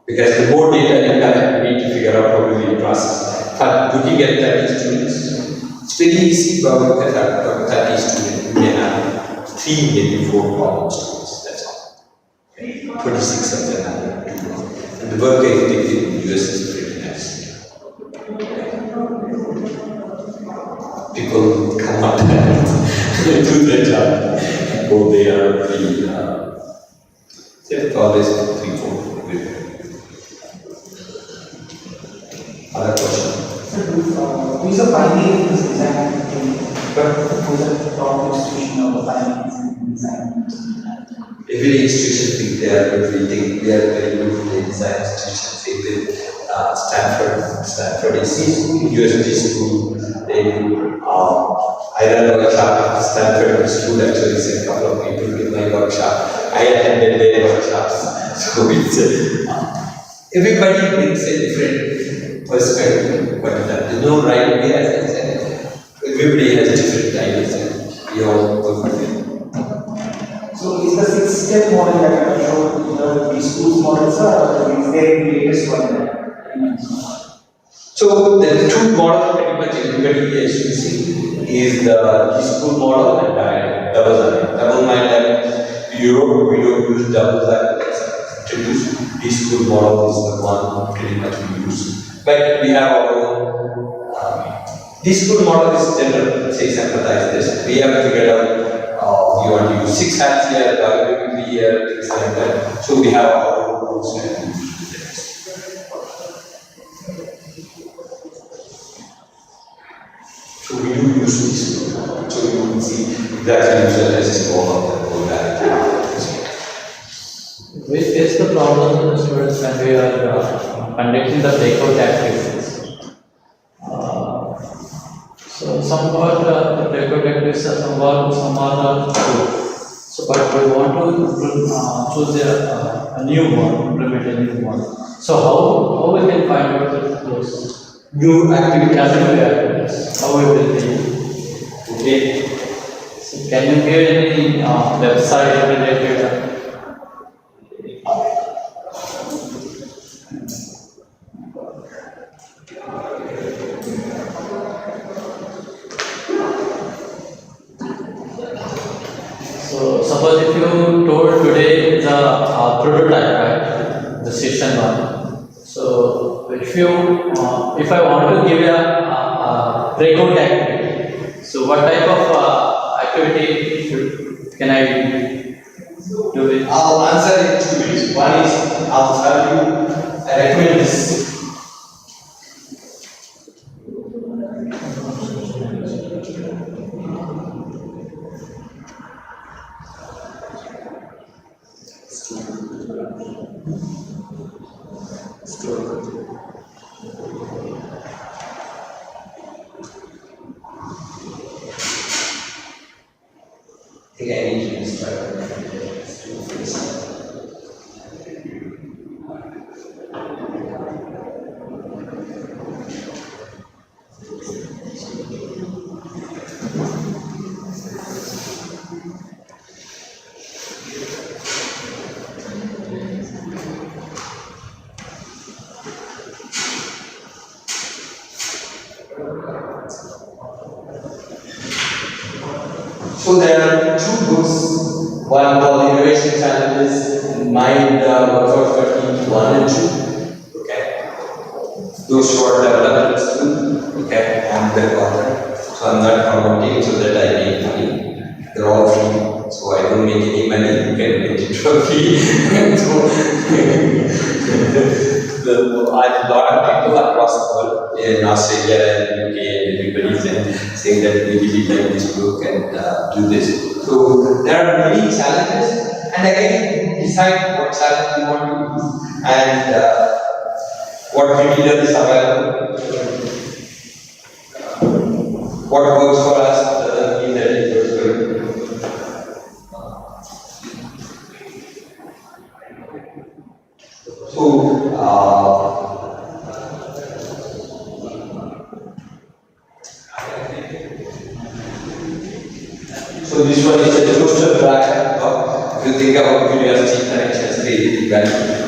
Because the more data you have, you need to figure out how to process. But looking at 30 students, it's very easy, but because out of 30 students, you may have 3, maybe 4 problem students. That's all. 26 of them have to do. And the work ethic in the US is pretty nice. People come out and do their job. People, they are really, they've always 3, 4 women. Other question? Who is the pioneer in this design? Who is the top institution of the pioneers in design? Every institution thinks they are good. We think they are very good. They design institutions. Even Stanford is university school. They I run a workshop at Stanford school. Actually, it's a couple of people in my workshop. I attended their workshops. So it's everybody brings a different perspective. But there's no right way, as I said. Everybody has different ideas, and we all work with it. So is the 6-step model that I showed the schools models, or is there the latest one? So the 2 models pretty much everybody is using is the school model and double diamond. Double diamond, we don't use double diamond. The school model is the one pretty much we use. But we have our own. The school model is general, say sympathize this. We have figured out we want to use 6 hats here, WWP here, things like that. So we have our own rules and so we do use this. So you can see exactly visualizing all of them. We face the problem with the students when we are conducting the breakout activities. So somewhat the breakout activities are somewhat good. So but we want to choose a new one, implement a new one. So how we can find out those New activities? How we will be? Okay. So can you give any website related? So suppose if you told today the prototype, right, the section 1. So if I want to give a breakout activity, so what type of activity can I do it? I'll answer in 2 ways. One is I'll tell you, I recommend this. I think I need to start. So there are 2 books, one called Innovation Challenges and Mind Workforce for Teams 1 and 2. Okay. Those short developments too. Okay. I'm the author. So So I'm not promoting so that I make money. They're all free, so I don't make any money. You can get it for free. So I have a lot of people across the world in Australia and UK and everybody saying that we really like this book and do this. So there are many challenges, and again you decide what challenge you want to do and what material is available. What works for us doesn't mean that it works for you. So this one is a closer back. If you think about university connections,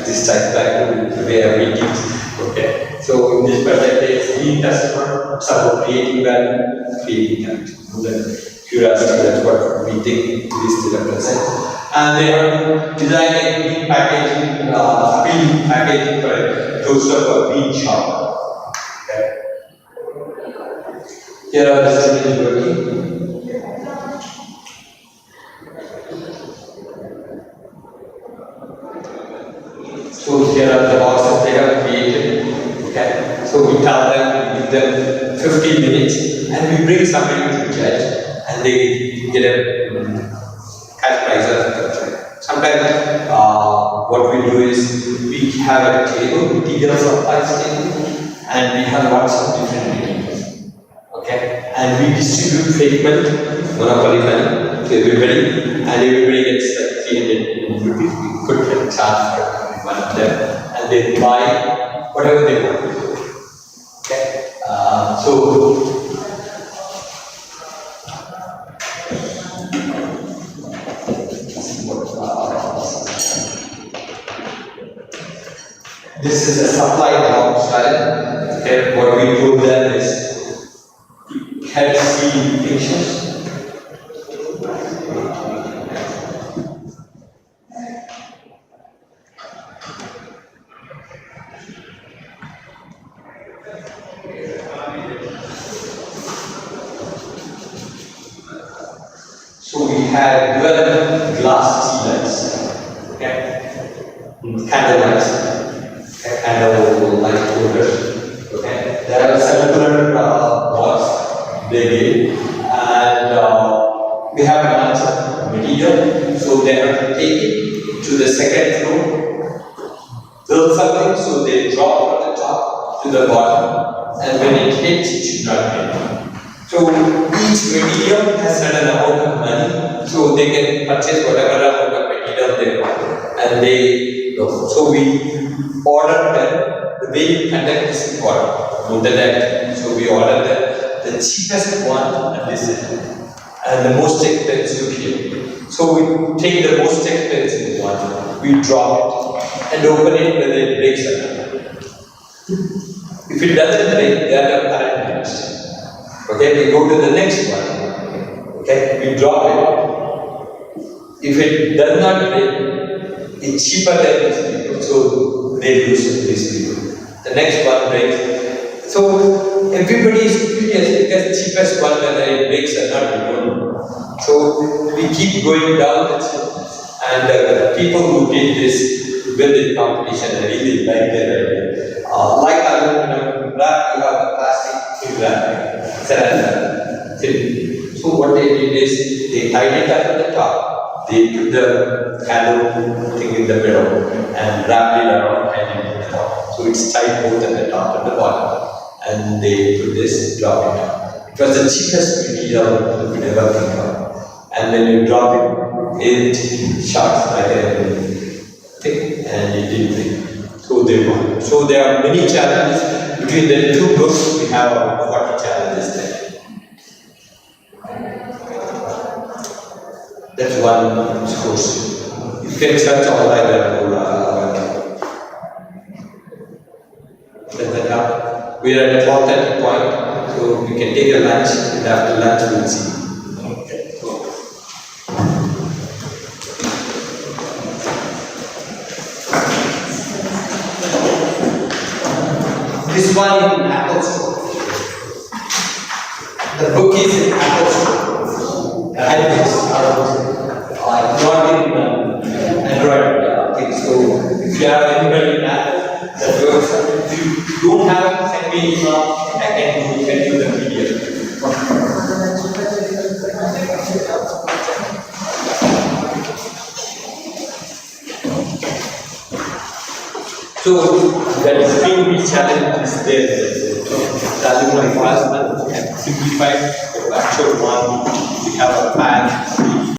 this type back to where we teach. Okay. So in this particular case, we customer support creating value, creating curiosity. That's what we think this represents. And they are designing green packaging, green packaging for a toaster for green shop. Okay. Here are the students working. So here are the boxes they have created. Okay. So we tell them, we give them 15 minutes, and we bring somebody to judge, and they get a cash prize of the sometimes what we do is we have a table, material supplies table, and we have lots of different materials. Okay, and we distribute fake money, monopoly money to everybody, and everybody gets like 300 rupees. We put a charge for one of them, and they buy whatever they want. Okay, this is a supply drop style. Okay, what we do then is head see pictures. So we had 12 glass tea lights. Okay, candle lights. Candle light holders. Okay, there are circular box they gave, and we have a bunch of material. So they have to take it to the second floor, build something, so they drop from the top to the bottom, and when it hits, it should not hit. So each material has certain amount of money, so they can purchase whatever amount of material they want, and they go. So we order them, the way you conduct is important. So we order the cheapest one and this is and the most expensive here. So we take the most expensive one, we drop it and open it whether it breaks or not. If it doesn't break, they are current next. Okay, we go to the next one. Okay, we drop it. If it does not break, it's cheaper than these people, so they lose these people. The next one breaks. So everybody is curious because the cheapest one, whether it breaks or not, we don't know. So we keep going down the cheapest. And the people who did this win the competition, I really like their idea. Like aluminum wrap, you have the plastic wrap. So what they did is they tied it up at the top. They put the candle thing in the middle and wrapped it around and in the top. So it's tied both at the top and the bottom. And they put this, drop it down. It was the cheapest material you could ever think of. And when you drop it, it shocks like a thing and it didn't break. So they won. So there are many challenges. Between the two books, we have about 40 challenges there. That's one course. You can search online we are at 12:30 point, so we can take a lunch, and after lunch we'll see. Okay. This one in Apple Store. The book is in Apple iPhones, not in Android. Okay, so if you have anybody in Apple that works, if you don't have it, send me an email. I can send you the PDF. So that extreme challenge is there. The alumni fast and simplified the actual one. We have a plan.